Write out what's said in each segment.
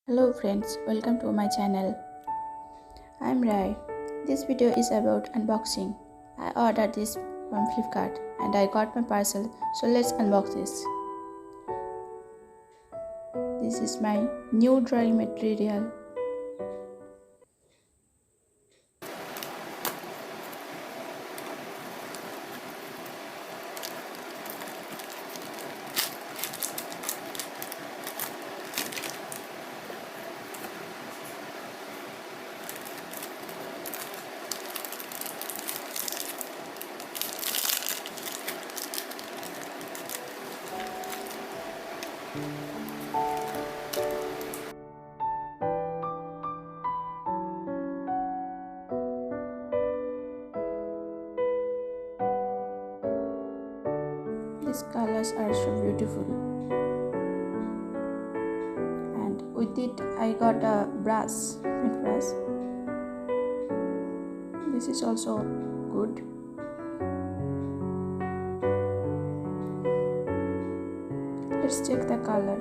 Hello friends, welcome to my channel. I'm Rai. This video is about unboxing. I ordered this from Flipkart and I got my parcel, so let's unbox this. This is my new drawing material. These colors are so beautiful, and with it I got a brush, paint brush. This is also good. Let's check the color.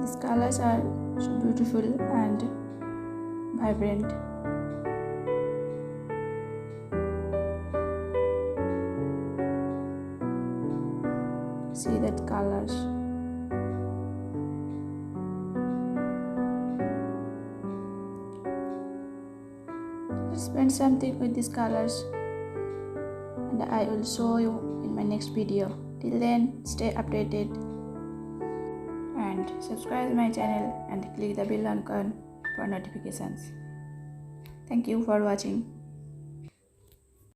These colors are so beautiful and vibrant. See that colors. Let's spend something with these colors, and I will show you in my next video. Till then, stay updated and subscribe my channel and click the bell icon for notifications. Thank you for watching.